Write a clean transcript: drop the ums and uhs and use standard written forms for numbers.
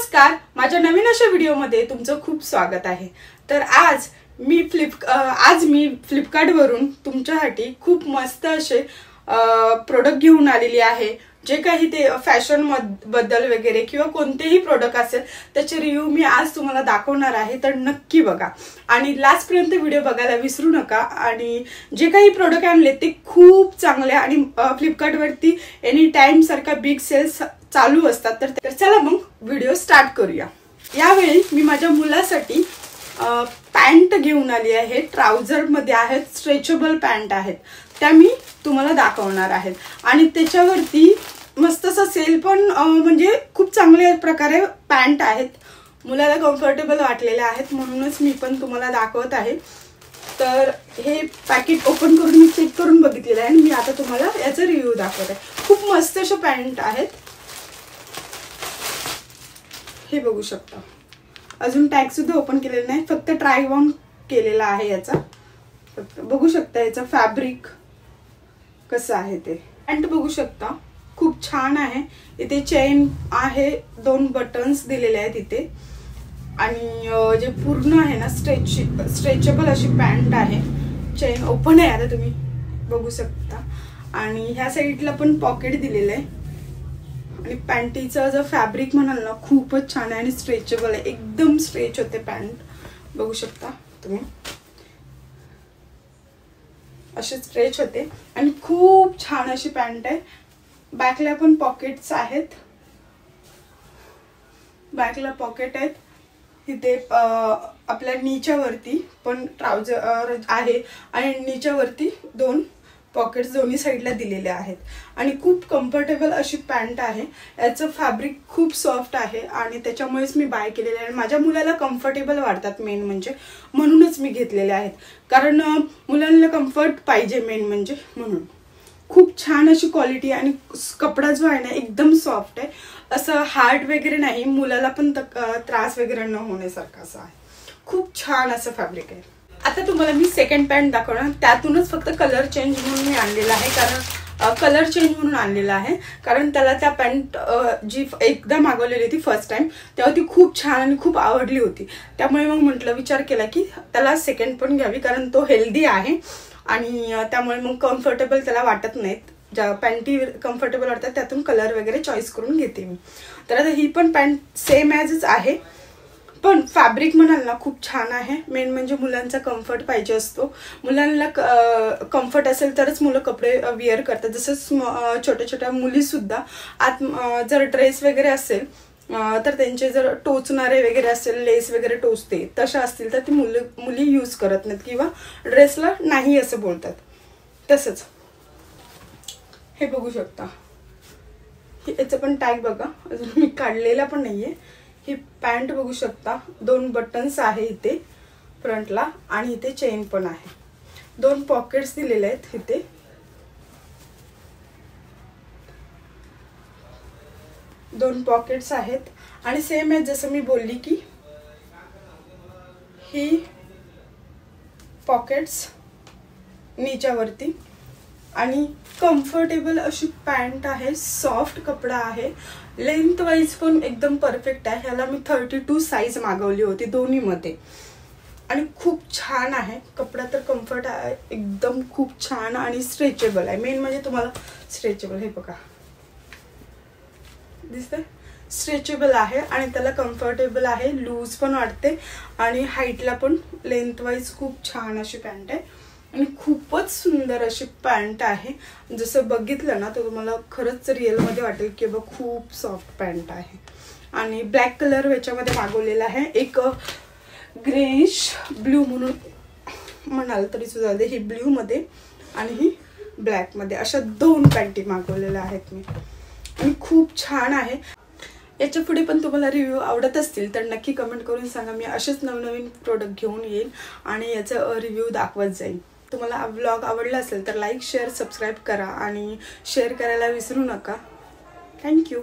नमस्कार, माझ्या नवीन अशा व्हिडिओमध्ये तुमचं खूप स्वागत आहे। तर आज मी फ्लिपकार्ट वरून तुमच्यासाठी खूप मस्त असे प्रोडक्ट घेऊन आलेली आहे। जे काही ते फॅशन बद्दल वगैरे किंवा कोणतेही प्रोडक्ट असेल त्याचे रिव्ह्यू मी आज तुम्हाला दाखवणार आहे, तर नक्की बघा आणि लास्ट पर्यंत व्हिडिओ बघायला विसरू नका। आणि जे काही प्रोडक्ट आणले ते खूप चांगले आणि फ्लिपकार्ट वरती एनी टाइम सारखा बिग सेल्स चालू असतात। तर चला मग व्हिडिओ स्टार्ट करूया। यावेळी मी माझ्या मुलासाठी पॅन्ट घेऊन आली आहे। ट्राउझर मध्ये आहेत, स्ट्रेचेबल पॅन्ट आहेत, त्या मी तुम्हाला दाखवणार आहेत। आणि त्याच्यावरती मस्त असा सेल पण म्हणजे खूप चांगल्या प्रकारे पॅन्ट आहेत, मुलाला कम्फर्टेबल वाटलेले आहेत, म्हणूनच मी पण तुम्हाला दाखवत आहे। तर हे पॅकेट ओपन करून मी चेक करून बघितलेलं आहे आणि मी आता तुम्हाला याचा रिव्ह्यू दाखवत आहे। खूप मस्त असे पॅन्ट आहेत, हे बघू शकता। अजून टॅग सुद्धा ओपन केलेला नाही, फक्त ट्राय ऑन केलेला आहे याचा। बघू शकता याचा फॅब्रिक कसं आहे ते। पॅन्ट बघू शकता, खूप छान आहे। इथे चेन आहे, 2 बटन्स दिलेले आहेत इथे। आणि जे पूर्ण आहे ना स्ट्रेचेबल अशी पॅन्ट आहे। चेन ओपन आहे, आता तुम्ही बघू शकता। आणि ह्या साईडला पण पॉकेट दिलेलं आहे। आणि पॅन्टीचा जो फॅब्रिक म्हणाल ना खूपच छान आहे आणि स्ट्रेचेबल आहे, एकदम स्ट्रेच होते पॅन्ट। बघू शकता तुम्ही, असे स्ट्रेच होते आणि खूप छान अशी पॅन्ट आहे। बॅकला पण पॉकेट्स आहेत, बॅकला पॉकेट आहेत। इथे आपल्या नीच्या वरती पण ट्राउझर आहे आणि नीच्या वरती 2 पॉकेट्स दोन्ही साईडला दिलेले आहेत। आणि खूप कम्फर्टेबल अशी पॅन्ट आहे। याचं फॅब्रिक खूप सॉफ्ट आहे आणि त्याच्यामुळेच मी बाय केलेले आहे। माझ्या मुलाला कम्फर्टेबल वाटतात मेन म्हणजे, म्हणूनच मी घेतलेले आहेत, कारण मुलांना कम्फर्ट पाहिजे मेन म्हणजे म्हणून। खूप छान अशी क्वालिटी आणि कपडा जो आहे ना एकदम सॉफ्ट आहे, असं हार्ड वगैरे नाही, मुलाला पण त्रास वगैरे न होण्यासारखं असं आहे। खूप छान असं फॅब्रिक आहे। आता तुम्हाला मी सेकंड पॅन्ट दाखवणार, त्यातूनच फक्त कलर चेंज म्हणून मी आणलेला आहे, कारण कलर चेंज म्हणून आणलेला आहे, कारण त्याला त्या पॅन्ट जी एकदा मागवलेली होती फर्स्ट टाइम तेव्हा ती खूप छान आणि खूप आवडली होती। त्यामुळे मग म्हटलं, विचार केला की त्याला सेकंड पण घ्यावी, कारण तो हेल्दी आहे आणि त्यामुळे मग कम्फर्टेबल त्याला वाटत नाहीत। ज्या पॅन्टी कम्फर्टेबल वाटतात त्यातून कलर वगैरे चॉईस करून घेते मी। तर आता ही पण पॅन्ट सेम ॲजच आहे, पण फॅब्रिक म्हणाल ना खूप छान आहे। मेन म्हणजे मुलांचा कम्फर्ट पाहिजे असतो, मुलांना कम्फर्ट असेल तरच मुलं कपडे वेअर करतात। जसं छोट्या छोट्या मुली सुद्धा आत जर ड्रेस वगैरे असेल तर त्यांचे जर टोचणारे वगैरे असेल, लेस वगैरे टोचते तशा असतील तर ती मुली यूज करत नाहीत किंवा ड्रेसला नाही असं बोलतात। तसंच हे बघू शकता, याचं पण टॅग बघा, अजून मी काढलेला पण नाहीये। ही पॅन्ट बघू शकता, 2 बटन्स आहे इथे फ्रंटला आणि इथे चेन पण आहे। 2 पॉकेट्स दिलेले आहेत इथे। दोन पॉकेट्स आहेत आणि सेम आहे जसं मी बोलली की ही पॉकेट्स नीच्यावरती आणि कम्फर्टेबल अशी पॅन्ट आहे, सॉफ्ट कपडा आहे, लेंथ वाईज पण एकदम परफेक्ट आहे। ह्याला मी 32 साईज मागवली होती दोन्हीमध्ये आणि खूप छान आहे कपडा, तर कम्फर्ट आहे एकदम खूप छान आणि स्ट्रेचेबल आहे। मेन म्हणजे तुम्हाला स्ट्रेचेबल, हे बघा दिसतंय, स्ट्रेचेबल आहे आणि त्याला कम्फर्टेबल आहे, लूज पण वाटते आणि हाईटला पण लेंथ वाईज खूप छान अशी पॅन्ट आहे आणि खूपच सुंदर अशी पॅन्ट आहे। जसं बघितलं ना तर तुम्हाला खरंच रिअलमध्ये वाटेल की बघ खूप सॉफ्ट पॅन्ट आहे। आणि ब्लॅक कलर याच्यामध्ये मागवलेला आहे, एक ग्रेइश ब्ल्यू म्हणून म्हणाल तरी सुद्धा, ही ब्ल्यू मध्ये आणि ही ब्लॅक मध्ये, अशा 2 पॅन्टी मागवलेल्या आहेत मी आणि खूप छान आहे। याच्या पुढे पण तुम्हाला रिव्ह्यू आवडत असतील तर नक्की कमेंट करून सांगा, मी असेच नवनवीन प्रोडक्ट घेऊन येईल आणि याचा रिव्ह्यू दाखवत जाईल। तुम्हाला व्लॉग आवडला असेल तर लाईक, शेअर, सबस्क्राईब करा आणि शेअर करायला विसरू नका। थँक्यू।